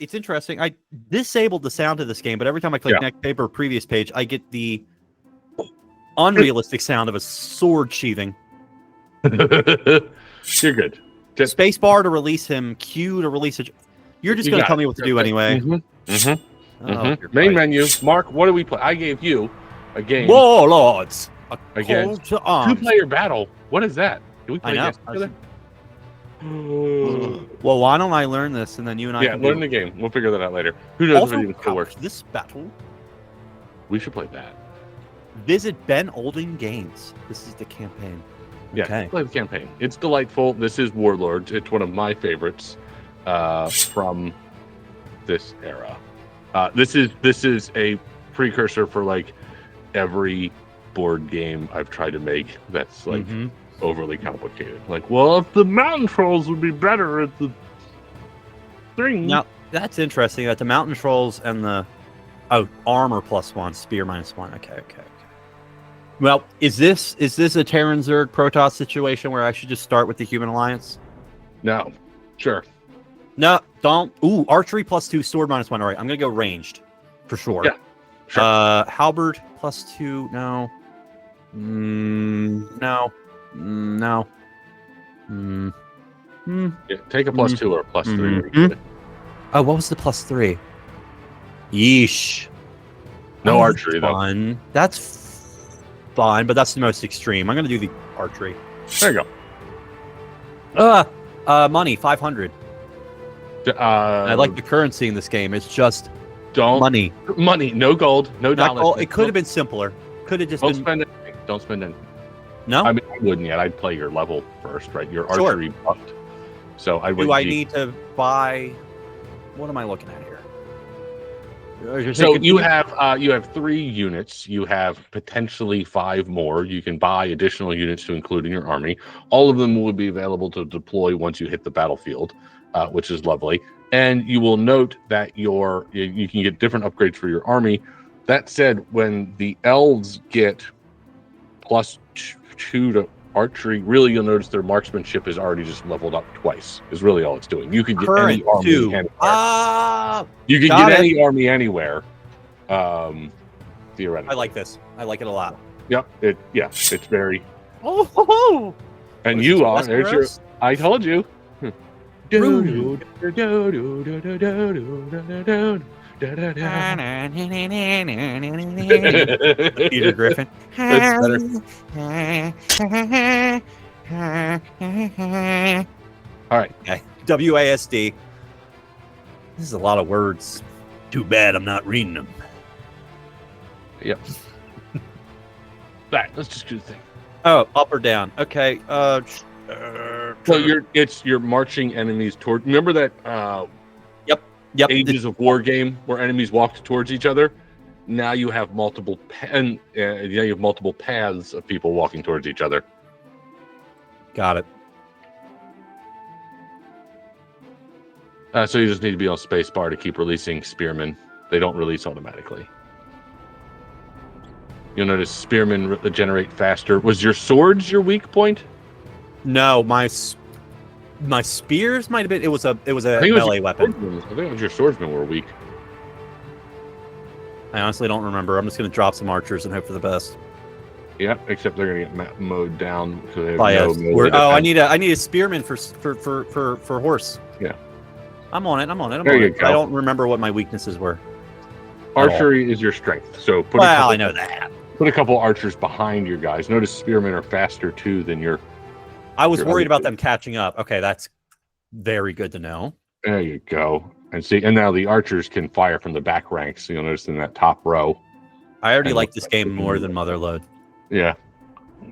it's interesting. I disabled the sound of this game, but every time I click next page or previous page, I get the unrealistic sound of a sword sheathing. You're good. Space bar to release him, Q to release it. You're just going to tell me what to do anyway. Main menu. Mark, what do we play? I gave you a game. Warlords. Against two-player battle. What is that? Do we play against each other? Well, why don't I learn this and then you and I can learn the game. We'll figure that out later. Who knows if it even still works? This battle. We should play that. Visit Ben Olden Games. This is the campaign. Yeah, play the campaign. It's delightful. This is Warlords. It's one of my favorites from this era. This is a precursor for like every board game I've tried to make that's like overly complicated. Like, well, if the mountain trolls would be better at the thing. Now that's interesting. That the mountain trolls and the armor +1, spear -1. Okay. Well, is this a Terran Zerg Protoss situation where I should just start with the Human Alliance? No. Sure. No, don't. Ooh, archery +2, sword -1. All right, I'm gonna go ranged for sure. Yeah. Sure. Halberd +2. No. No. No. Yeah, take a +2 or a +3. Oh, what was the +3? Yeesh. No archery though. That's fine, but that's the most extreme. I'm gonna do the archery. There you go. Money 500. I like the currency in this game. It's just money. No gold, no dollars. It could have been simpler. Could have just Don't spend anything. Don't spend anything. No, I mean I wouldn't yet. I'd play your level first, right? Your archery buffed. So I would. Do I need to buy? What am I looking at here? So you have 3 units. You have potentially 5 more. You can buy additional units to include in your army. All of them will be available to deploy once you hit the battlefield, which is lovely. And you will note that you can get different upgrades for your army. That said, when the elves get +2 to archery, really you'll notice their marksmanship is already just leveled up twice. Is really all it's doing. You could get any army anywhere. You can get any army anywhere. Theoretically. I like this. I like it a lot. Yep. It's very. Oh. And you are. There's your. I told you. Peter Griffin. That's better. All right. Okay. WASD. This is a lot of words. Too bad I'm not reading them. Yep. Right. Let's just do the thing. Oh, up or down. Okay. So you're marching enemies toward. Remember that? Yep. Ages of War game where enemies walked towards each other. Now you have multiple paths of people walking towards each other. Got it. So you just need to be on spacebar to keep releasing spearmen. They don't release automatically. You'll notice spearmen regenerate faster. Was your swords your weak point? No, my spears might have been. It was a melee weapon. I think it was your swordsmen were weak. I honestly don't remember. I'm just going to drop some archers and hope for the best. Yeah, except they're going to get mowed down because they have I need a spearman for horse. Yeah, I'm on it. There you go. I don't remember what my weaknesses were. Archery is your strength. So I know that. Put a couple archers behind your guys. Notice spearmen are faster too than your. I was worried about them catching up. Okay, that's very good to know. There you go. And now the archers can fire from the back ranks. So you'll notice in that top row. I already like this game more than Motherload. Yeah.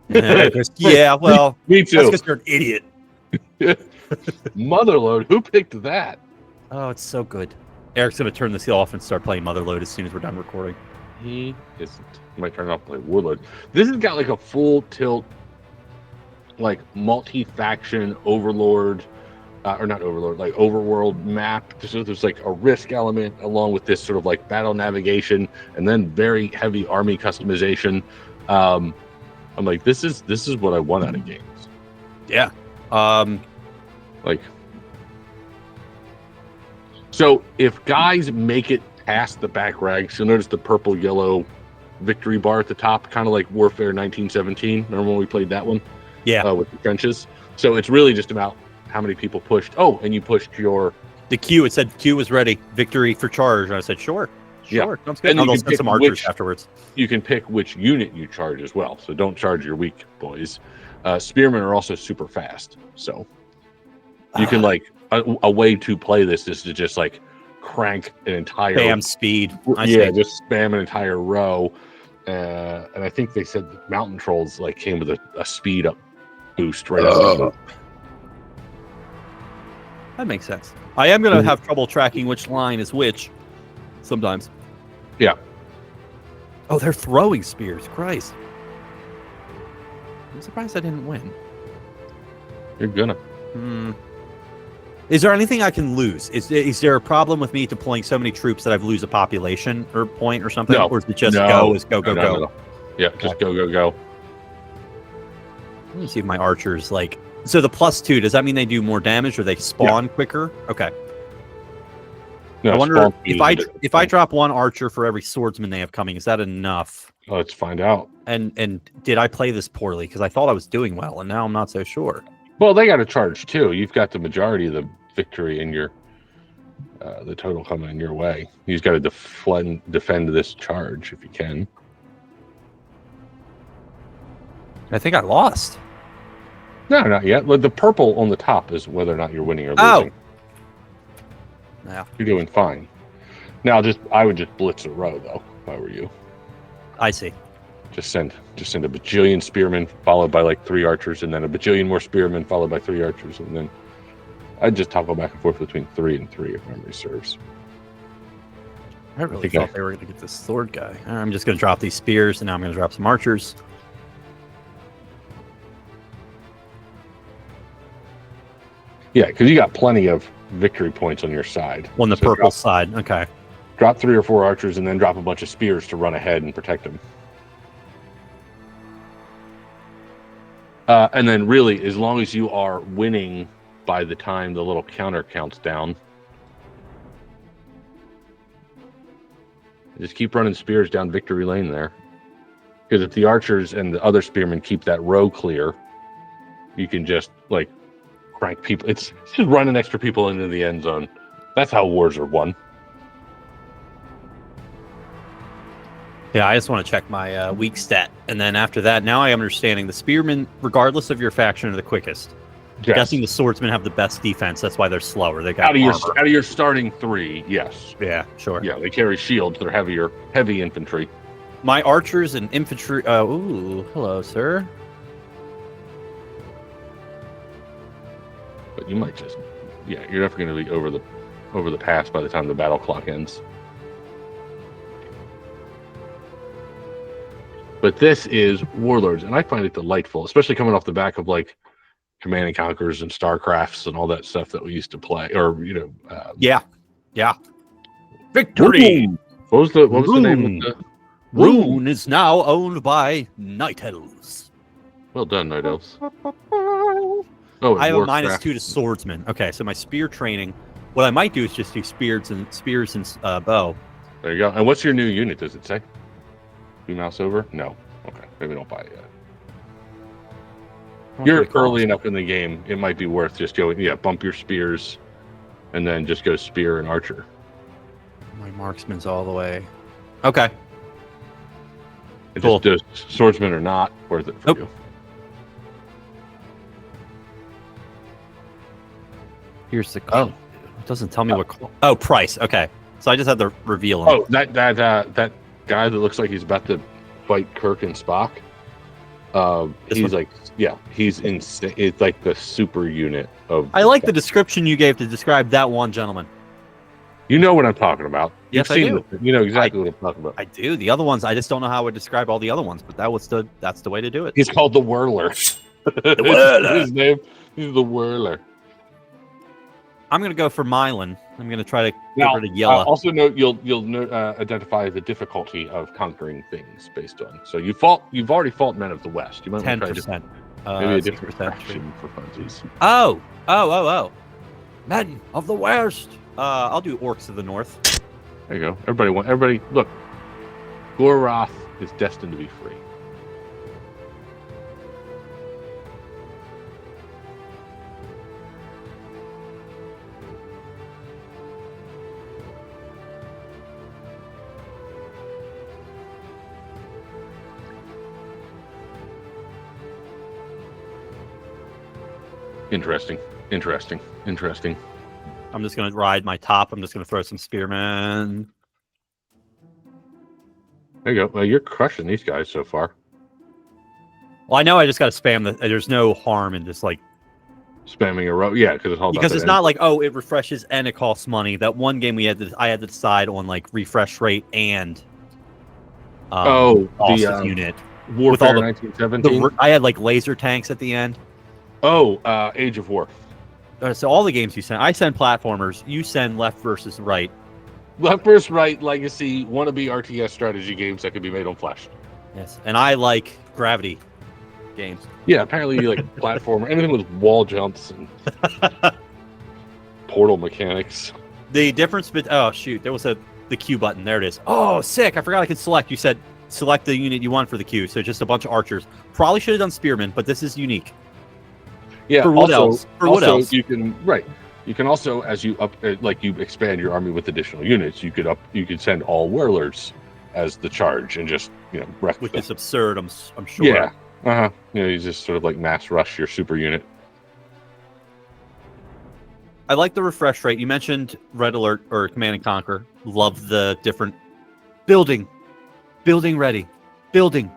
Yeah, well, me too. That's because you're an idiot. Motherload? Who picked that? Oh, it's so good. Eric's going to turn this off and start playing Motherload as soon as we're done recording. He isn't. He might turn it off and play Warlord. This has got like a full tilt, like multi-faction overlord, or not overlord, like overworld map. So there's like a risk element along with this sort of like battle navigation and then very heavy army customization. I'm like, this is what I want out of games. So if guys make it past the back ranks, you'll notice the purple-yellow victory bar at the top, kind of like Warfare 1917. Remember when we played that one? Yeah. With the trenches. So it's really just about how many people pushed. Oh, and you pushed the Q. It said Q was ready. Victory for charge. And I said, sure. Yeah. Sounds good. And they'll send some archers afterwards. You can pick which unit you charge as well. So don't charge your weak boys. Spearmen are also super fast. So you can a way to play this is to just like crank an entire spam speed. Just spam an entire row. And I think they said mountain trolls like came with a speed up boost right out the That makes sense. I am going to have trouble tracking which line is which sometimes. Yeah. Oh, they're throwing spears. Christ. I'm surprised I didn't win. You're gonna. Is there anything I can lose? Is there a problem with me deploying so many troops that I've lose a population or point or something? No. Or is it just go? No. Yeah, just go. Let me see if my archers So the +2, does that mean they do more damage or they spawn quicker? Okay. No, I wonder if I drop one archer for every swordsman they have coming, is that enough? Let's find out. And did I play this poorly? Because I thought I was doing well, and now I'm not so sure. Well, they got to charge too. You've got the majority of the victory in your the total coming in your way. You've got to defend this charge if you can. I think I lost. No, not yet. The purple on the top is whether or not you're winning or losing. Yeah. You're doing fine. Now, I would just blitz a row though, if I were you. I see. Just send a bajillion spearmen followed by like 3 archers, and then a bajillion more spearmen followed by 3 archers, and then I'd just toggle back and forth between 3 and 3 if memory serves. I really thought they were going to get this sword guy. I'm just going to drop these spears, and now I'm going to drop some archers. Yeah, because you got plenty of victory points on your side. On the purple side, okay. Drop 3 or 4 archers and then drop a bunch of spears to run ahead and protect them. And then really, as long as you are winning by the time the little counter counts down, just keep running spears down victory lane there. Because if the archers and the other spearmen keep that row clear, you can just crank people. It's just running extra people into the end zone. That's how wars are won. Yeah, I just want to check my weak stat. And then after that, now I am understanding the spearmen, regardless of your faction, are the quickest. Yes. Guessing the swordsmen have the best defense. That's why they're slower. They got out of your starting 3, yes. Yeah, sure. Yeah, they carry shields. They're heavy infantry. My archers and infantry. Ooh, hello, sir. But you might just, you're definitely going to be over the pass by the time the battle clock ends. But this is Warlords, and I find it delightful, especially coming off the back of Command and Conquers and StarCrafts and all that stuff that we used to play, or yeah. Victory. What was the name of the Rune is now owned by Night Elves. Well done, Night Elves. Oh, I have a -2 to swordsman. Okay, so my spear training. What I might do is just do spears and bow. There you go. And what's your new unit? Does it say? You mouse over? No. Okay, maybe don't buy it yet. You're early enough in the game. It might be worth just going. Yeah, bump your spears, and then just go spear and archer. My marksman's all the way. Okay. It cool. Just does swordsmen are not worth it for you. Here's the it doesn't tell me what. Oh, price. Okay, so I just had to reveal him. Oh, that guy that looks like he's about to fight Kirk and Spock. He's insane. It's like the super unit of. I like the description you gave to describe that one gentleman. You know what I'm talking about. Yes, I do. You know exactly what I'm talking about. I do. The other ones, I just don't know how I would describe all the other ones, but that's the way to do it. He's called the Whirler. The Whirler. His name. He's the Whirler. I'm going to go for Mylan. I'm going to try to get rid of yellow. Also note you'll identify the difficulty of conquering things based on. So you've already fought Men of the West. You might 10%. Maybe a different faction for funsies. Oh. Men of the West. I'll do orcs of the north. There you go. Everybody, look. Goroth is destined to be free. Interesting. I'm just gonna ride my top. I'm just gonna throw some spearmen. There you go. Well, you're crushing these guys so far. Well, I know I just got to spam the. There's no harm in just like spamming a row. Yeah, because it's all because it's not like it refreshes and it costs money. That one game I had to decide on like refresh rate and the unit. Warfare with all the, 1917. I had like laser tanks at the end. Age of War. So all the games you send, I send platformers. You send left versus right. Left versus right, legacy, wannabe RTS strategy games that could be made on Flash. Yes, and I like gravity games. Yeah, apparently you like platformer, anything with wall jumps and portal mechanics. The difference between there was the Q button. There it is. Oh, sick! I forgot I could select. You said select the unit you want for the Q. So just a bunch of archers. Probably should have done spearmen, but this is unique. Yeah. For what else? What else? You can also, as you you expand your army with additional units, you could send all warlords as the charge and just wreck which them. is absurd. I'm sure. Yeah. You just sort of like mass rush your super unit. I like the refresh rate. You mentioned Red Alert or Command and Conquer. Love the different building ready, building,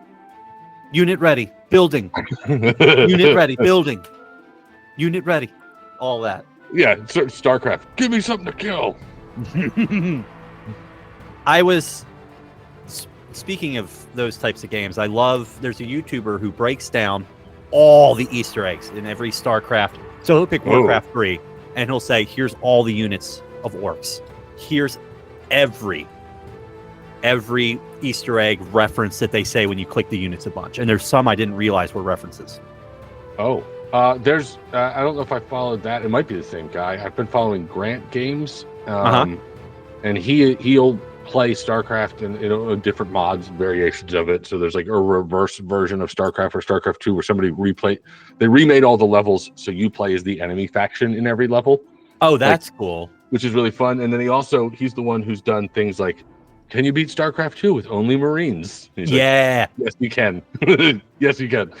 unit ready, building, unit ready, building, unit ready, all that. Yeah, StarCraft. Give me something to kill. I was speaking of those types of games. There's a YouTuber who breaks down all the Easter eggs in every StarCraft. So he'll pick Warcraft 3 and he'll say, here's all the units of orcs. Here's every Easter egg reference that they say when you click the units a bunch. And there's some I didn't realize were references. There's I don't know if I followed that. It might be the same guy. I've been following Grant Games, and he'll play StarCraft and different mods and variations of it. So there's like a reverse version of StarCraft or StarCraft 2 where somebody remade all the levels so you play as the enemy faction in every level. Oh, that's cool. Which is really fun. And then he's the one who's done things like, can you beat StarCraft 2 with only Marines? Yeah. Like, yes, you can. Yes, you can.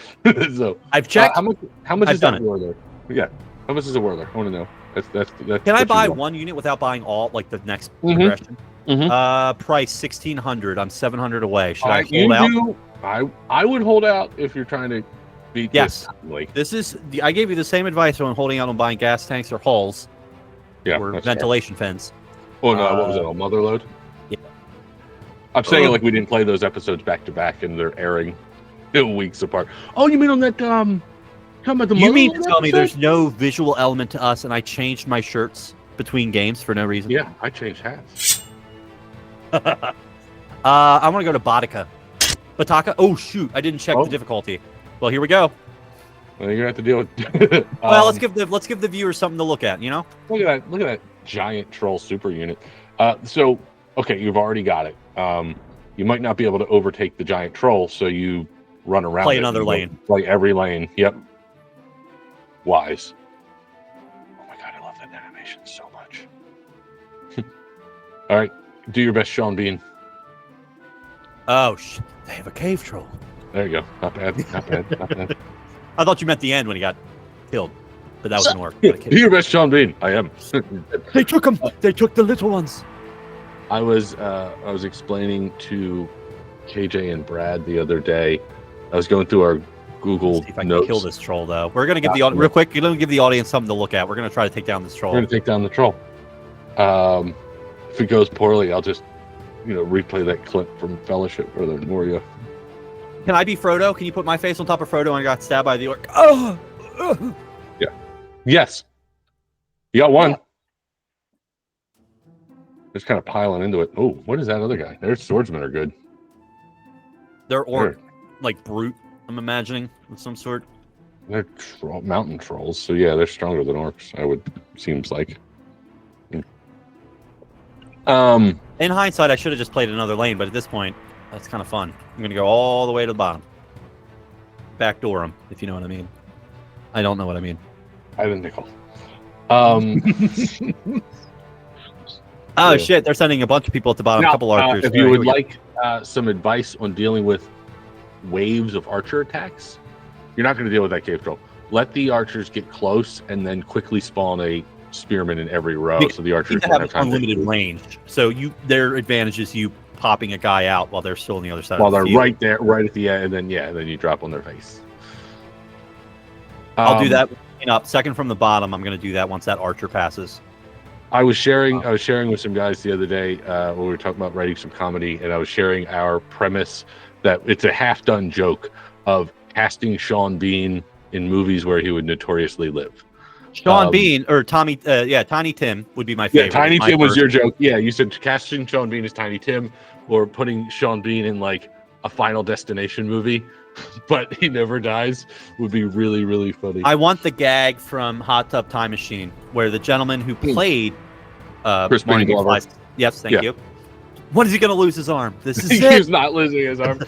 So I've checked. How much is that warlord? Yeah. How much is a warlord? I want to know. That's can I buy one unit without buying all, like the next progression? Price 1,600. I'm 700 away. Should I hold out? I would hold out if you're trying to beat this. I gave you the same advice on holding out on buying gas tanks or hulls. Yeah. Or ventilation fins. Oh no, what was it? A motherload? Yeah. I'm saying it like we didn't play those episodes back to back and they're airing weeks apart. Oh, you mean on that talking about the You mean to tell me there's no visual element to us and I changed my shirts between games for no reason? Yeah, I changed hats. I want to go to Bataka. Oh shoot, I didn't check the difficulty. Well, here we go. Well, you're gonna have to deal with. Well, let's give the viewers something to look at. Look at that giant troll super unit. So okay, you've already got it. You might not be able to overtake the giant troll, so you run around. Play another lane. Play every lane. Yep. Wise. Oh my god, I love that animation so much. All right, do your best, Sean Bean. Oh, they have a cave troll. There you go. Not bad. Not bad. I thought you meant the end when he got killed, but that wasn't work. Do your best, Sean Bean. I am. They took him. They took the little ones. I was explaining to KJ and Brad the other day. I was going through our Google see if I notes. can kill this troll though. We're gonna give real quick. You're gonna give the audience something to look at. We're gonna try to take down this troll. We're gonna take down the troll. If it goes poorly, I'll just replay that clip from Fellowship where they're Moria. Can I be Frodo? Can you put my face on top of Frodo and I got stabbed by the orc? Oh! Yeah. Yes. You got one. Yeah. Just kind of piling into it. Oh, what is that other guy? Their swordsmen are good. They're orc, like brute, I'm imagining, of some sort. They're mountain trolls, so yeah, they're stronger than orcs, seems like. In hindsight, I should have just played another lane, but at this point, that's kind of fun. I'm going to go all the way to the bottom. Backdoor them, if you know what I mean. I don't know what I mean. I have a nickel. Oh, shit. They're sending a bunch of people at the bottom. Now, a couple archers. If you would like some advice on dealing with waves of archer attacks, you're not going to deal with that cave troll. Let the archers get close and then quickly spawn a spearman in every row, so the archers don't have time unlimited range. So their advantage is you popping a guy out while they're still on the other side. While of the they're field. right there, right at the end, and then you drop on their face. I'll do that. Up second from the bottom. I'm going to do that once that archer passes. I was sharing with some guys the other day when we were talking about writing some comedy, and I was sharing our premise that it's a half-done joke of casting Sean Bean in movies where he would notoriously live. Sean Bean or Tommy, Tiny Tim would be my favorite. Yeah, Tiny Tim was your joke. Yeah, you said casting Sean Bean as Tiny Tim, or putting Sean Bean in like a Final Destination movie, but he never dies, would be really, really funny. I want the gag from Hot Tub Time Machine where the gentleman who played Chris Glover. Yes, thank you. When is he going to lose his arm? This is it. He's not losing his arm.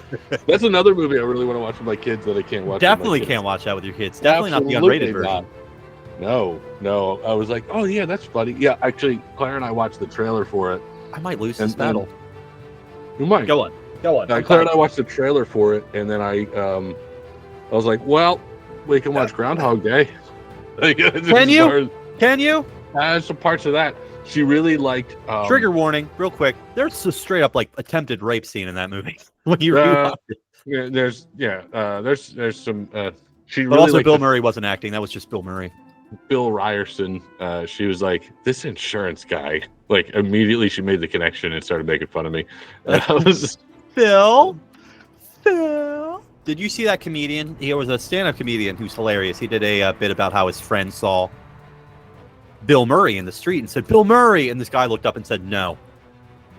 That's another movie I really want to watch with my kids that I can't watch. Definitely can't watch that with your kids. Definitely not the unrated version. No. I was like, oh yeah, that's funny. Yeah, actually, Claire and I watched the trailer for it. I might lose this battle. You might. Go on. Claire and I watched the trailer for it, and then I was like, well, we can watch Groundhog Day. Can you? Some parts of that. She really liked. Trigger warning, real quick. There's a straight up like attempted rape scene in that movie. When you rewatch it. Yeah, there's some. She but really also Bill Murray wasn't acting. That was just Bill Murray. Bill Ryerson. She was like, this insurance guy. Like immediately, she made the connection and started making fun of me. And I was Phil. Did you see that comedian? He was a stand-up comedian who's hilarious. He did a bit about how his friend saw Bill Murray in the street and said, Bill Murray. And this guy looked up and said, no.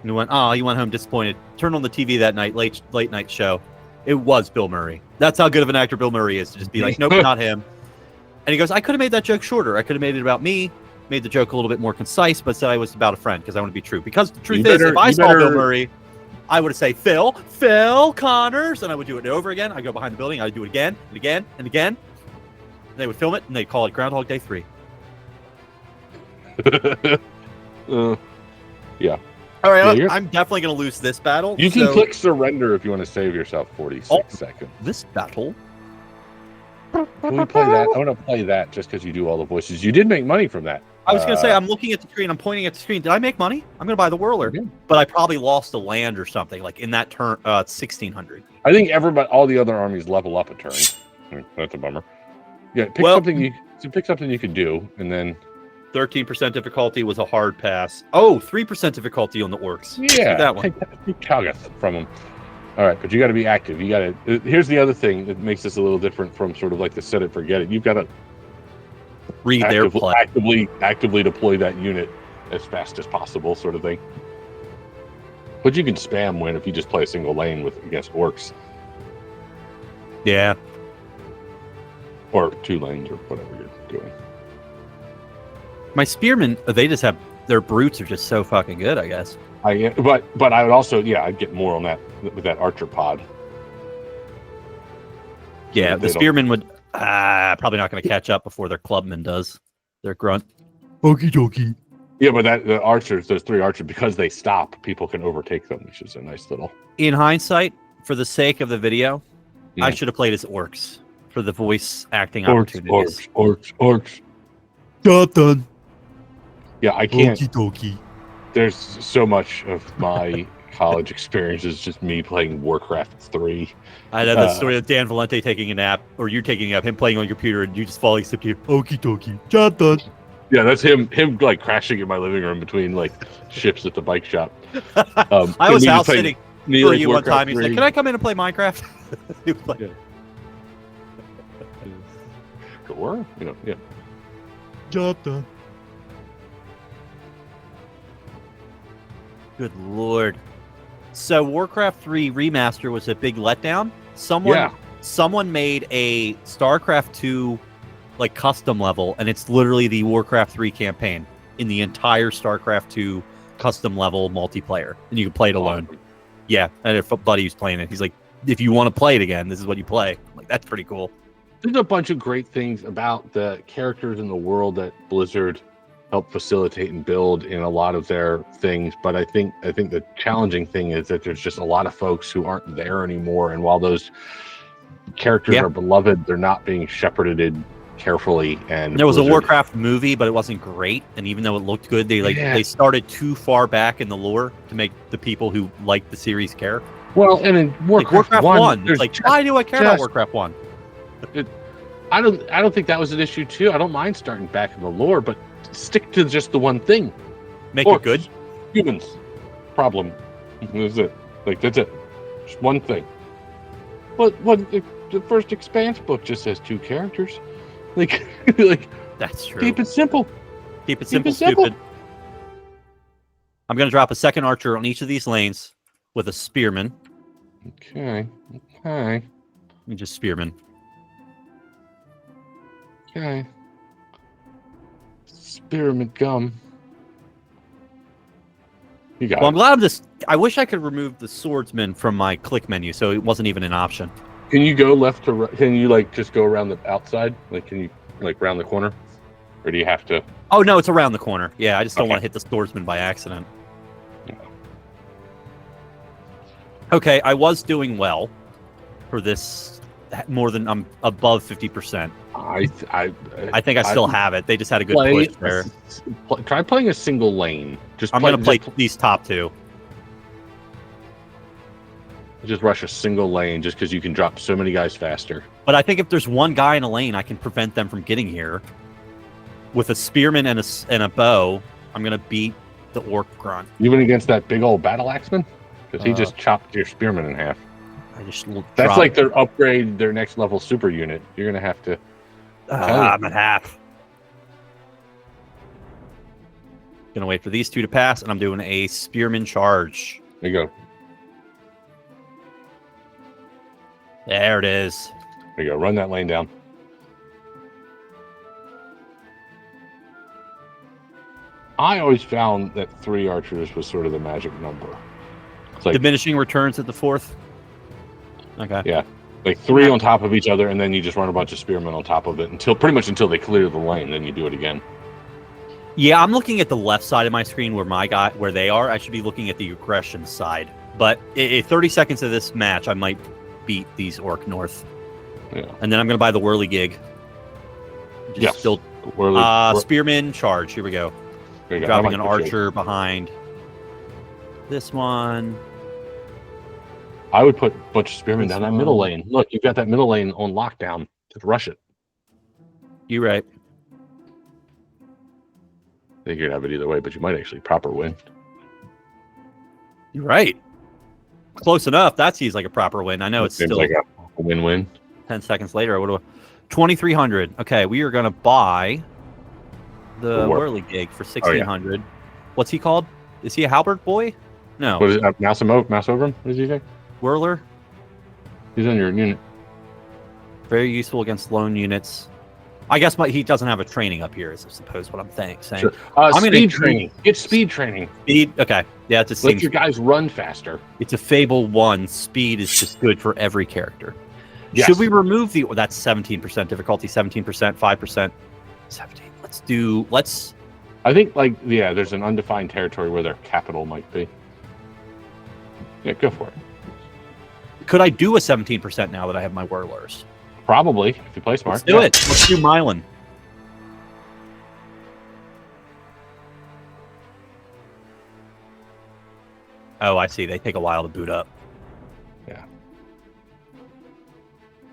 And he went, he went home disappointed. Turned on the TV that night, late night show. It was Bill Murray. That's how good of an actor Bill Murray is, to just be like, nope, not him. And he goes, I could have made that joke shorter. I could have made it about me, made the joke a little bit more concise, but said I was about a friend because I want to be true. Because the truth is, if I saw Bill Murray, I would say, Phil Connors, and I would do it over again. I'd go behind the building. I'd do it again and again and again. And they would film it, and they'd call it Groundhog Day 3. Yeah. All right, I'm definitely going to lose this battle. You can click surrender if you want to save yourself 46 seconds. This battle? Can we play that? I want to play that just because you do all the voices. You did make money from that. I was going to say, I'm looking at the screen. I'm pointing at the screen. Did I make money? I'm going to buy the Whirler. But I probably lost a land or something, like in that turn, 1,600. I think all the other armies level up a turn. That's a bummer. Yeah, pick something you can do, and then 13% difficulty was a hard pass. 3% difficulty on the orcs. Yeah, that one. Take Kalgath from them. All right, but you got to be active. You got to. Here's the other thing that makes this a little different from sort of like the set it forget it. You've got to read their play. Actively deploy that unit as fast as possible, sort of thing. But you can spam win if you just play a single lane against orcs. Yeah. Or 2 lanes or whatever you're doing. My spearmen, they just have their brutes are just so fucking good, I guess. But I would also I'd get more on that with that archer pod. Yeah, the spearmen would probably not going to catch up before their clubman does. Their grunt. Okie dokie. Yeah, but the archers, those 3 archers, because they stop, people can overtake them, which is a nice little. In hindsight, for the sake of the video, I should have played as orcs for the voice acting opportunities. Orcs. Done. Yeah, I can't. Okie dokie. There's so much of my college experience is just me playing Warcraft 3. I know the story of Dan Valente taking a nap, or you taking a nap, him playing on your computer, and you just falling asleep here. Okie dokie. Job done. Yeah, that's him like crashing in my living room between like shifts at the bike shop. I was house sitting for you one time. 3. He's like, "Can I come in and play Minecraft?" Sure. Yeah. Job done. Good lord. So Warcraft 3 Remaster was a big letdown. Someone made a StarCraft 2 like custom level, and it's literally the Warcraft 3 campaign in the entire StarCraft 2 custom level multiplayer, and you can play it alone. Yeah, and if a buddy who's playing it, he's like, if you want to play it again, this is what you play. I'm like, that's pretty cool. There's a bunch of great things about the characters in the world that Blizzard helped facilitate and build in a lot of their things, but I think the challenging thing is that there's just a lot of folks who aren't there anymore, and while those characters are beloved, they're not being shepherded carefully. And there was a Warcraft movie, but it wasn't great, and even though it looked good, they started too far back in the lore to make the people who like the series care. Well, and in Warcraft 1, it's like, why do I care about Warcraft 1? I don't think that was an issue too. I don't mind starting back in the lore, but stick to just the one thing. Make it good. Humans. Problem. That's it. Like, that's it. Just one thing. But the first Expanse book just has 2 characters. Like that's true. Keep it simple. Keep it simple, stupid. I'm going to drop a second archer on each of these lanes with a spearman. Okay. Let me just spearman. Okay. Spearmint gum. You got it. I'm glad I wish I could remove the swordsman from my click menu, so it wasn't even an option. Can you go left to right? Can you just go around the outside? Can you round the corner? Or do you have to? Oh no, it's around the corner. Yeah, I just don't want to hit the swordsman by accident. Yeah. Okay, I was doing well for this. More than I'm above 50%. I think I still have it. They just had a good push there. Try playing a single lane. I'm going to play these top 2. Just rush a single lane just because you can drop so many guys faster. But I think if there's one guy in a lane, I can prevent them from getting here. With a spearman and a bow, I'm going to beat the orc grunt. Even against that big old battle axeman? Because he just chopped your spearman in half. That's like their upgrade, their next level super unit. You're going to have to... I'm at half. Going to wait for these 2 to pass, and I'm doing a spearman charge. There you go. There it is. There you go. Run that lane down. I always found that 3 archers was sort of the magic number. It's like diminishing returns at the 4th. Okay. Yeah, 3 on top of each other, and then you just run a bunch of spearmen on top of it pretty much until they clear the lane. Then you do it again. Yeah, I'm looking at the left side of my screen where they are. I should be looking at the aggression side. But 30 seconds of this match, I might beat these Orc North. Yeah. And then I'm going to buy the Whirly Gig. Still, Spearman charge. Here we go. Dropping an archer behind this one. I would put a bunch of spearmen down that middle lane. Look, you've got that middle lane on lockdown. Just rush it. You're right. I think you'd have it either way, but you might actually proper win. You're right. Close enough. That seems like a proper win. I know it's still like a win-win. 10 seconds later, I would have 2,300. Okay, we are going to buy the Whirly Gig for 1,600. What's he called? Is he a halberd boy? No. What is it? Mouse over him? What does he say? Whirler. He's on your unit. Very useful against lone units. I guess he doesn't have a training up here, is I suppose what I'm saying. Sure. Speed training. Get speed training. Speed. Okay. Yeah, it's let your guys run faster. It's a Fable 1. Speed is just good for every character. Yes. Should we remove that's 17% difficulty, 17%, 5%, 17. I think there's an undefined territory where their capital might be. Yeah, go for it. Could I do a 17% now that I have my Warlords? Probably, if you play smart. Let's do it. Let's do Mylan. Oh, I see. They take a while to boot up. Yeah.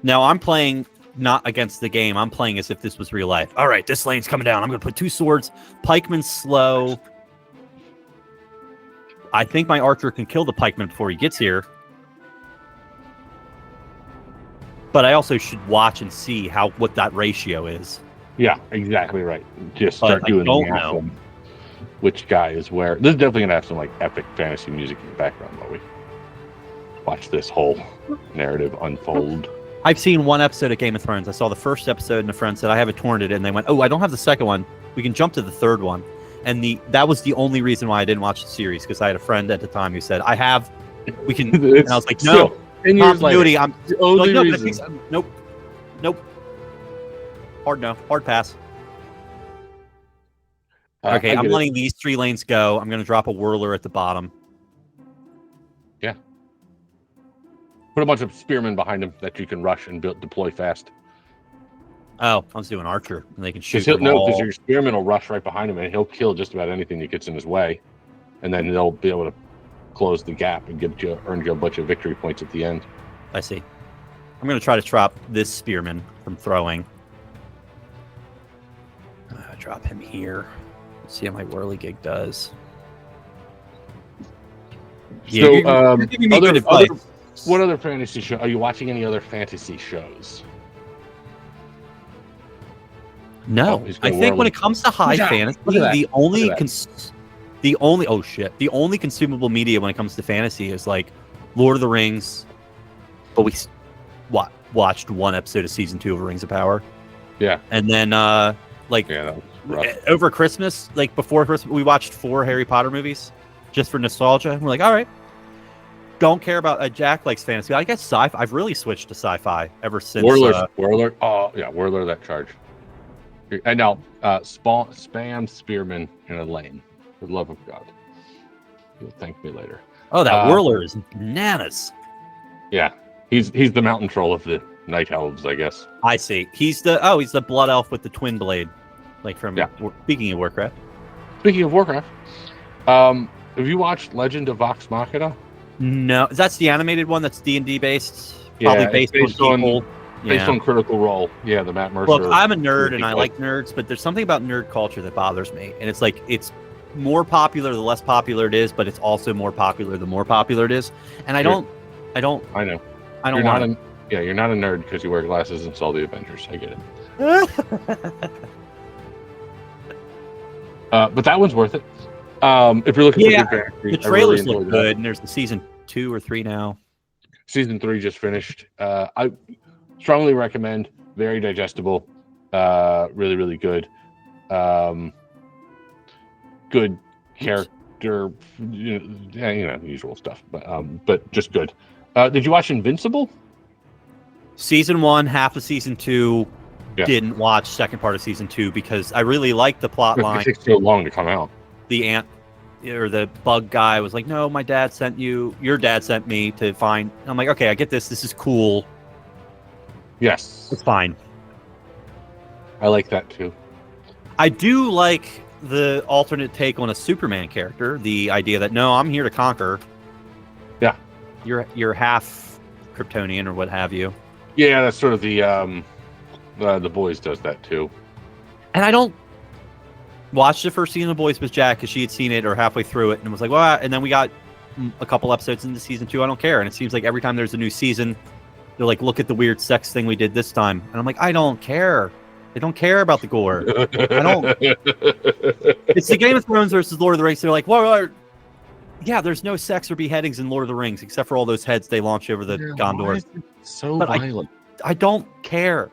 Now, I'm playing not against the game. I'm playing as if this was real life. All right, this lane's coming down. I'm going to put 2 swords. Pikeman's slow. I think my archer can kill the pikeman before he gets here. But I also should watch and see what that ratio is. Yeah, exactly right. Just start doing the math. Which guy is where. This is definitely going to have some epic fantasy music in the background while we watch this whole narrative unfold. I've seen one episode of Game of Thrones. I saw the first episode and a friend said, I have it torrented, and they went, oh, I don't have the second one. We can jump to the third one. And that was the only reason why I didn't watch the series, because I had a friend at the time who said, we can, and I was like, no, 10 years continuity. Later, I'm the only like, no, reason. Nope. Hard no. Hard pass. Okay, I'm letting these 3 lanes go. I'm going to drop a whirler at the bottom. Yeah. Put a bunch of spearmen behind him that you can rush and deploy fast. Oh, I was doing archer, and they can shoot. Because your spearmen will rush right behind him, and he'll kill just about anything that gets in his way, and then they'll be able to close the gap and earn you a bunch of victory points at the end. I see. I'm going to try to trap this spearman from throwing. Drop him here. Let's see how my whirly gig does. So, what other fantasy show? Are you watching any other fantasy shows? No, I think when it comes to high fantasy, the only consumable media when it comes to fantasy is like Lord of the Rings. But we watched 1 episode of season 2 of Rings of Power. Yeah, and then over Christmas, like before Christmas, we watched 4 Harry Potter movies just for nostalgia. And we're like, all right, don't care about Jack likes fantasy. I guess sci-fi. I've really switched to sci-fi ever since. Warlord. Oh yeah, Warlord that charge. And now spam spearmen in a lane. For the love of God, you'll thank me later. Oh, that whirler is bananas. Yeah, he's the mountain troll of the night elves, I guess. I see. He's the blood elf with the twin blade. Like from speaking of Warcraft. Speaking of Warcraft, have you watched Legend of Vox Machina? No, that's the animated one. That's D&D based. Yeah, probably based on Critical Role. Yeah, the Matt Mercer. Look, I'm a nerd and I like nerds, but there's something about nerd culture that bothers me. And it's like it's more popular the less popular it is, but it's also more popular the more popular it is. And I know. I don't want it. You're not a nerd because you wear glasses and saw the Avengers. I get it. But that one's worth it. If you're looking for good fantasy, the trailers look good, and there's the season 2 or 3 now. Season 3 just finished. I strongly recommend. Very digestible. Really, really good. Good character. Usual stuff, but just good. Did you watch Invincible? Season 1, half of season 2. Yeah. Didn't watch second part of season 2 because I really liked the plot line. It takes so long to come out. The ant or the bug guy was like, "No, my dad sent you. Your dad sent me to find." I'm like, "Okay, I get this. This is cool." Yes, it's fine. I like that too. I do like the alternate take on a Superman character. The idea that no, I'm here to conquer. Yeah, you're half Kryptonian or what have you. Yeah, that's sort of the Boys does that too. And I don't watch the first season of The Boys with Jack because she had seen it or halfway through it and was like, well, and then we got a couple episodes into season 2. I don't care. And it seems like every time there's a new season, they're like, look at the weird sex thing we did this time. And I'm like, I don't care. They don't care about the gore. I don't. It's the Game of Thrones versus Lord of the Rings. They're like, well, yeah, there's no sex or beheadings in Lord of the Rings except for all those heads they launch over the Gondor. So violent. I don't care.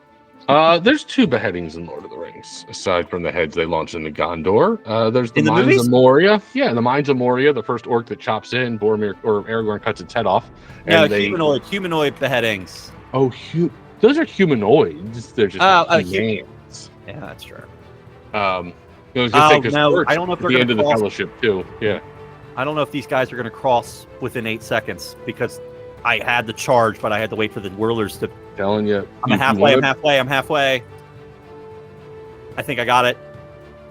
There's 2 beheadings in Lord of the Rings, aside from the heads they launch into Gondor. There's the Mines of Moria. Yeah, the Mines of Moria, the first orc that chops in, Boromir or Aragorn cuts its head off. And humanoid beheadings. Oh, those are humanoids. They're just humans. Yeah, that's true. I was gonna say, no, I don't know if they're the end of the Fellowship too. Yeah. I don't know if these guys are going to cross within 8 seconds because I had the charge, but I had to wait for the whirlers to. Telling you. I'm halfway. I think I got it.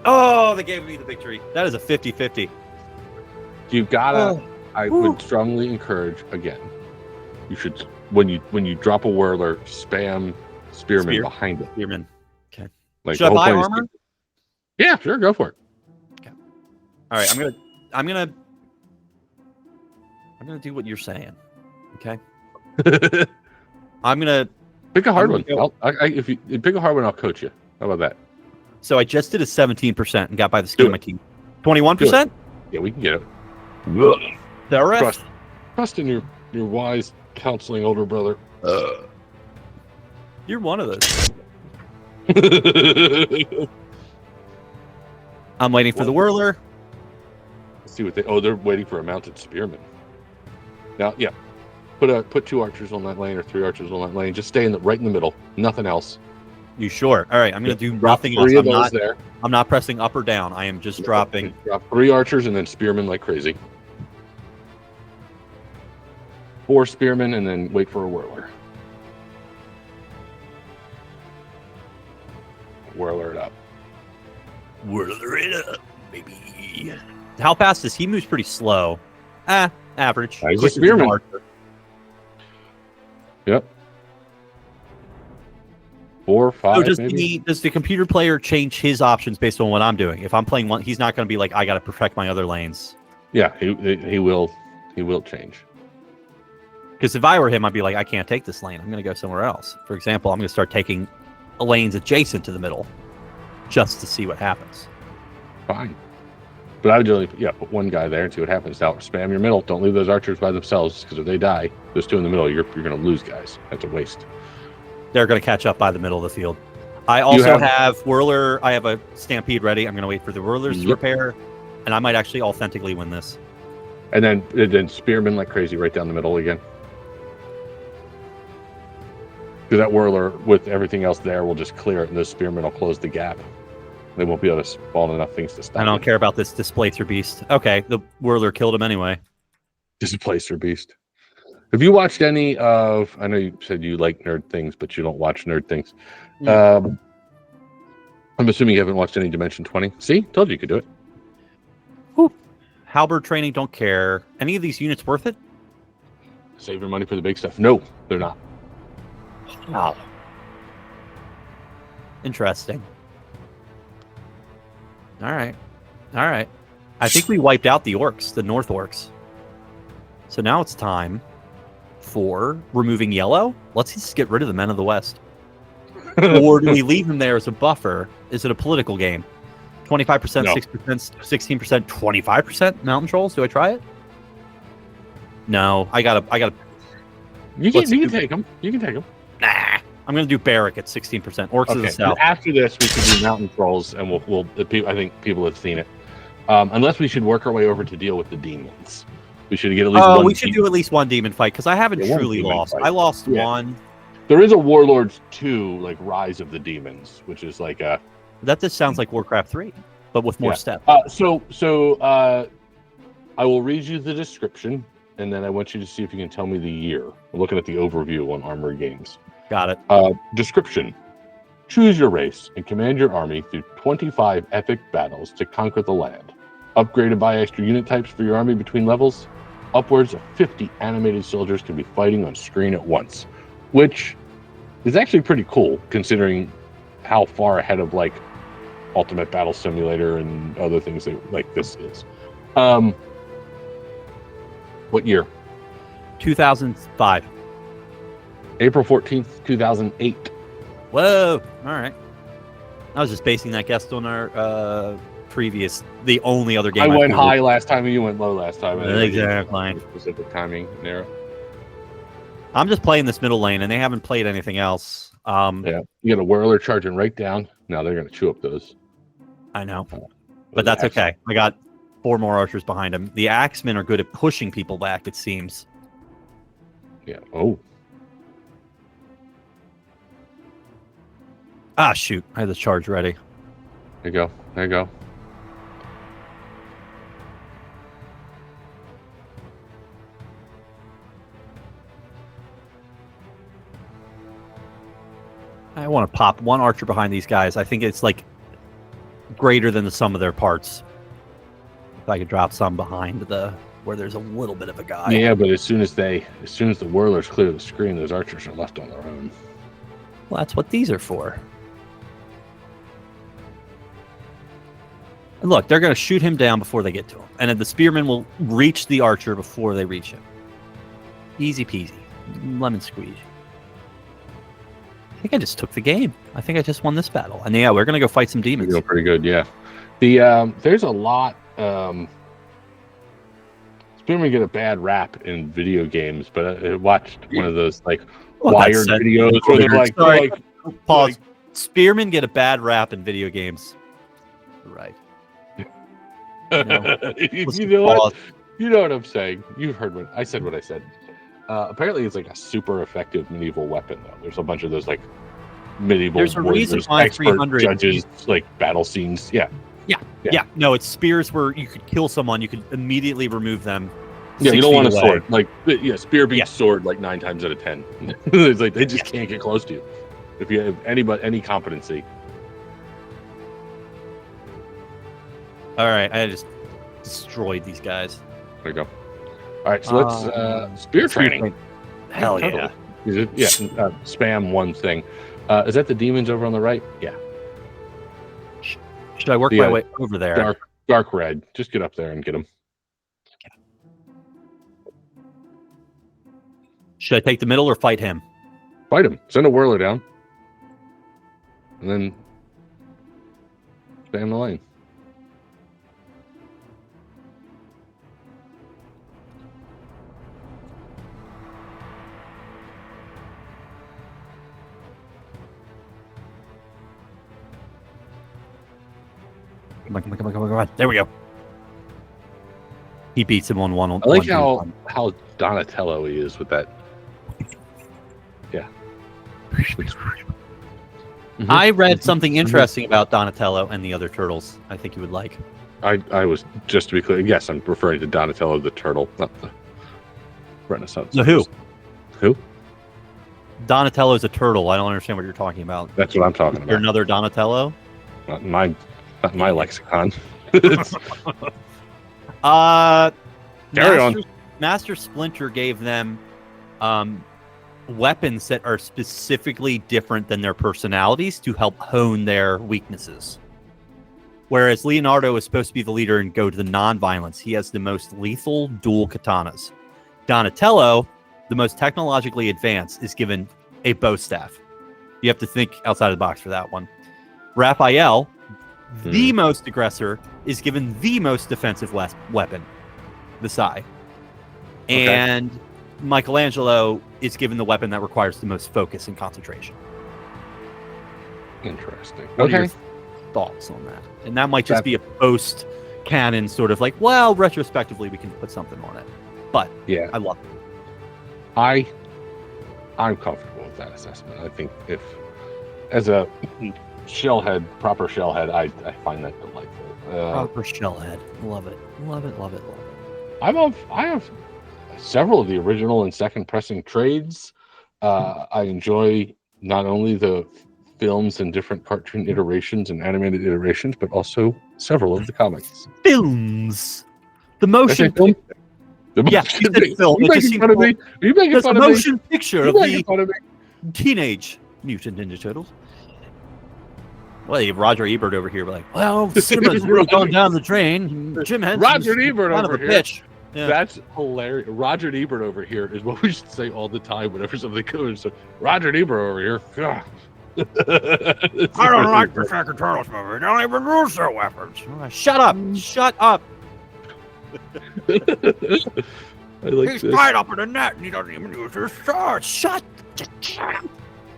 Oh, they gave me the victory. That is a 50-50. You gotta. I would strongly encourage again. You should when you drop a whirler, spam spearmen behind it. Spearmen. Okay. Like, should I buy armor? Yeah, sure, go for it. Okay. All right, I'm gonna do what you're saying. Okay. I'm gonna pick a hard one. If you pick a hard one, I'll coach you. How about that? So I just did a 17% and got by the skin of my teeth. 21%? Yeah, we can get it. The rest. Trust in your wise counseling older brother. You're one of those. I'm waiting for the whirler. Let's see what they. Oh, they're waiting for a mounted spearman. Now, yeah, put 2 archers on that lane or 3 archers on that lane. Just stay right in the middle. Nothing else. You sure? All right, I'm going to do drop nothing 3 else. of those there. I'm not pressing up or down. I am just dropping. Drop 3 archers and then spearmen like crazy. 4 spearmen and then wait for a whirler. Whirler it up. Whirler it up, baby. How fast is he? Moves pretty slow. Average. He's a spearman. Yep. 4, 5. So does the computer player change his options based on what I'm doing? If I'm playing one, he's not going to be like, I got to perfect my other lanes. Yeah, he will change. Because if I were him, I'd be like, I can't take this lane. I'm going to go somewhere else. For example, I'm going to start taking lanes adjacent to the middle just to see what happens. Fine. But I would really, put 1 guy there and see what happens. Now, spam your middle. Don't leave those archers by themselves, because if they die, those 2 in the middle, you're going to lose guys. That's a waste. They're going to catch up by the middle of the field. I also have Whirler. I have a Stampede ready. I'm going to wait for the Whirlers to repair, and I might actually authentically win this. And then Spearmen like crazy right down the middle again. Because that Whirler, with everything else there, will just clear it, and those Spearmen will close the gap. They won't be able to spawn enough things to stop I don't care about this Displacer Beast. Okay, the Whirler killed him anyway. Displacer Beast. Have you watched any of... I know you said you like nerd things, but you don't watch nerd things. I'm assuming you haven't watched any Dimension 20. See? Told you could do it. Whew. Halberd training, don't care. Any of these units worth it? Save your money for the big stuff. No, they're not. Wow. Interesting. All right. I think we wiped out the orcs, the North orcs. So now it's time for removing yellow. Let's just get rid of the men of the West. Or do we leave them there as a buffer? Is it a political game? 25%, No. 6%, 16%, 25% mountain trolls? Do I try it? No, I gotta. You can take them. You can take them. Nah, I'm gonna do Barrack at 16%. Orcs of the South. After this, we can do mountain trolls, and we'll. I think people have seen it. Unless we should work our way over to deal with the demons. We should get at least. We should do at least one demon fight because I haven't truly lost. I lost one. There is a Warlords 2, like Rise of the Demons, which is like a. That just sounds like Warcraft 3, but with more steps. So I will read you the description, and then I want you to see if you can tell me the year. I'm looking at the overview on Armored Games. Got it. Description. Choose your race and command your army through 25 epic battles to conquer the land. Upgrade and buy extra unit types for your army between levels. Upwards of 50 animated soldiers can be fighting on screen at once, which is actually pretty cool considering how far ahead of like Ultimate Battle Simulator and other things that like this is. What year? 2005. April 14th, 2008. Whoa! All right. I was just basing that guess on our the only other game. I went high last time and you went low last time. Exactly. Specific timing narrow. I'm just playing this middle lane, and they haven't played anything else. Yeah, you got a Whirler charging right down. Now they're going to chew up those. I know, but that's okay. I got 4 more archers behind him. The Axemen are good at pushing people back, it seems. Yeah. Oh. Ah, shoot. I had the charge ready. There you go. There you go. I want to pop 1 archer behind these guys. I think it's like greater than the sum of their parts. If I could drop some behind where there's a little bit of a guy. Yeah, but as soon as the Whirlers clear the screen, those archers are left on their own. Well, that's what these are for. And look, they're going to shoot him down before they get to him. And then the spearmen will reach the archer before they reach him. Easy peasy. Lemon squeeze. I think I just took the game. I think I just won this battle. And yeah, we're going to go fight some demons. You're doing pretty good, yeah. There's a lot... Spearmen get a bad rap in video games, but I watched one of those like Wired videos where they're like... Pause. Spearmen get a bad rap in video games. Right. You know what? You know what I'm saying. You've heard what I said. What I said. Apparently, it's like a super effective medieval weapon, though. There's a bunch of those like medieval There's a reason warriors, why expert 300 judges, like battle scenes. Yeah. No, it's spears where you could kill someone, you could immediately remove them. Yeah, you don't want a away. sword. Like, spear beats sword like 9 times out of 10. It's like they just can't get close to you if you have any competency. All right, I just destroyed these guys. There you go. All right, so let's spear training. Hell yeah. Spam one thing. Is that the demons over on the right? Yeah. Should I work my way over there? Dark red. Just get up there and get them. Should I take the middle or fight him? Fight him. Send a whirler down. And then stay in the lane. Come on. There we go. He beats him on one. I like how Donatello he is with that. Yeah. I read something interesting about Donatello and the other turtles. I think you would like. I was, just to be clear, yes, I'm referring to Donatello the turtle, not the Renaissance. The who? Who? Donatello is a turtle. I don't understand what you're talking about. That's what I'm talking about. You're another Donatello? Not my lexicon. Carry on. Master Splinter gave them weapons that are specifically different than their personalities to help hone their weaknesses. Whereas Leonardo is supposed to be the leader and go to the non-violence. He has the most lethal dual katanas. Donatello, the most technologically advanced, is given a bow staff. You have to think outside of the box for that one. Raphael, the most aggressor, is given the most defensive weapon, the sai. Okay. And Michelangelo is given the weapon that requires the most focus and concentration. Interesting. What are your thoughts on that? And that might just be a post-canon sort of like, well, retrospectively we can put something on it. But yeah, I love it. I'm comfortable with that assessment. I think if, as a proper shellhead, I find that delightful. Proper shellhead. Love it. I have several of the original and second pressing trades. I enjoy not only the films and different cartoon iterations and animated iterations, but also several of the comics. Films. The motion film. Yeah, you said film. You making fun of me? Are you making fun of me? There's a motion picture of the Teenage Mutant Ninja Turtles. Well, you have Roger Ebert over here, like, well, cinema's really gone down the drain. Jim Henson's Roger Ebert over here. Bitch. Yeah. That's hilarious. Roger Ebert over here is what we should say all the time whenever something goes. So, Roger Ebert over here. I don't like the second Turtles movie. They don't even use their weapons. Shut up. Shut up. He's tied up in a net and he doesn't even use his sword. Shut up.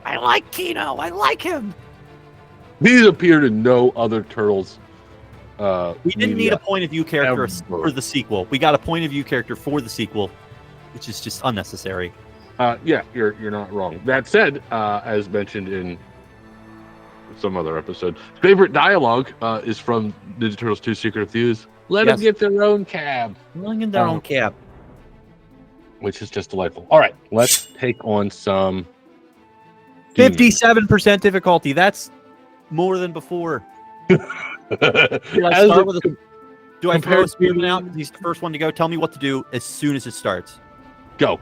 I like Kino. I like him. He's appeared in no other Turtles. We didn't need a point of view character for the sequel. We got a point of view character for the sequel, which is just unnecessary. Yeah, you're not wrong. That said, as mentioned in some other episode, favorite dialogue is from Ninja Turtles 2: Secret of Fuse. Let them get their own cab. Let them get their own cab. Which is just delightful. All right, let's take on some 57% difficulty. That's more than before. Do I throw a spearman out? He's the first one to go. Tell me what to do as soon as it starts. Go.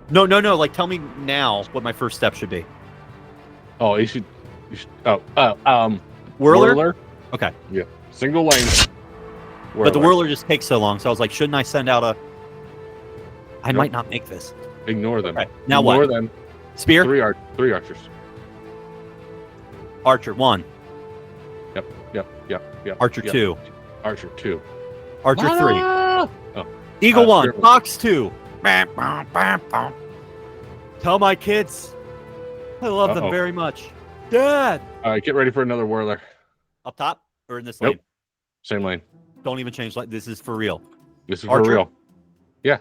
No. Like, tell me now what my first step should be. Oh, you should. Whirler? Okay. Yeah. Single lane. Whirler. But the whirler just takes so long, so I was like, shouldn't I send out a... I might not make this. Ignore them. Okay. Now Ignore them. Spear? Three archers. Archer 1. Yep. Archer 2. Archer 2. Archer 3. Oh. Eagle 1. Fox 2. Tell my kids I love them very much. Dad! All right, get ready for another whirler. Up top or in this lane? Same lane. Don't even change. Like this is for real. This is Archer? for real. Yeah.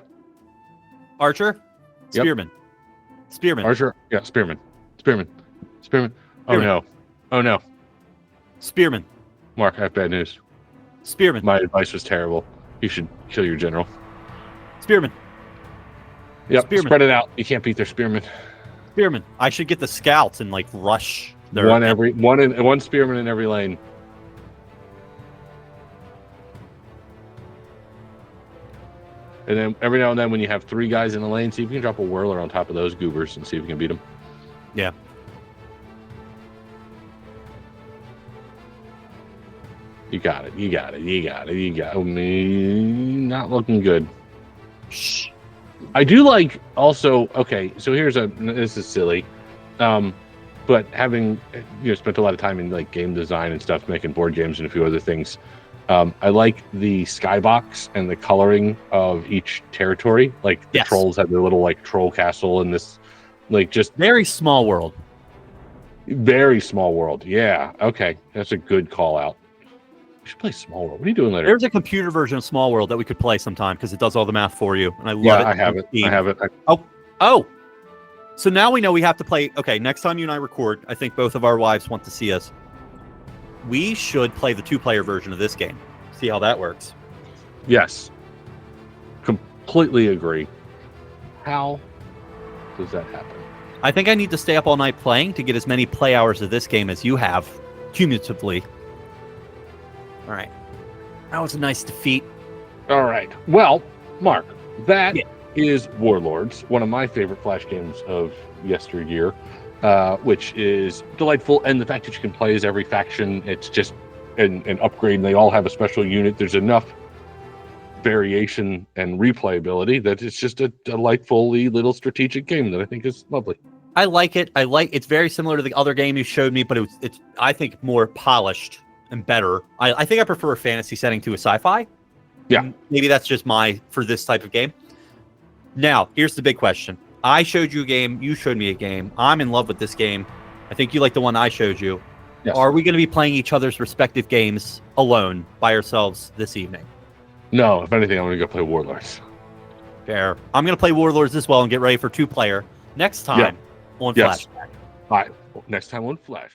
Archer, Yep. Spearman, Spearman, Archer. Yeah. Spearman. Spearman. Spearman. Oh Spearman. no. Oh no. Spearman, Mark, I have bad news. Spearman, My advice was terrible. You should kill your general. Spearman, Yep. Spearman. Spread it out. You can't beat their spearmen. Spearman. I should get the scouts and like rush their One spearman in every lane. And then every now and then, when you have 3 guys in the lane, see if you can drop a whirler on top of those goobers and see if you can beat them. Yeah. You got it. You got it. You got it. You got me. Not looking good. Shh. I do like also. Okay, so this is silly, but having spent a lot of time in like game design and stuff, making board games and a few other things. I like the skybox and the coloring of each territory. Like the Yes. trolls have their little like troll castle and this, like just Very small world. very small world. Yeah. Okay, that's a good call out. We should play Small World. What are you doing later? There's a computer version of Small World that we could play sometime because it does all the math for you, and I love it. Yeah, I have it. I have it. Oh, so now we know we have to play. Okay, next time you and I record, I think both of our wives want to see us. We should play the 2-player version of this game. See how that works. Yes. Completely agree. How does that happen? I think I need to stay up all night playing to get as many play hours of this game as you have, cumulatively. All right. That was a nice defeat. All right. Well, Mark, that is Warlords, one of my favorite Flash games of yesteryear, which is delightful. And the fact that you can play as every faction, it's just an upgrade. And they all have a special unit. There's enough variation and replayability that it's just a delightfully little strategic game that I think is lovely. I like it. It's very similar to the other game you showed me, but it's I think more polished and better. I think I prefer a fantasy setting to a sci-fi. Yeah. Maybe that's just for this type of game. Now, here's the big question. I showed you a game. You showed me a game. I'm in love with this game. I think you like the one I showed you. Yes. Are we going to be playing each other's respective games alone by ourselves this evening? No, if anything, I'm going to go play Warlords. Fair. I'm going to play Warlords as well and get ready for 2-player next time on Yes. Flashback. All right. Next time on Flashback.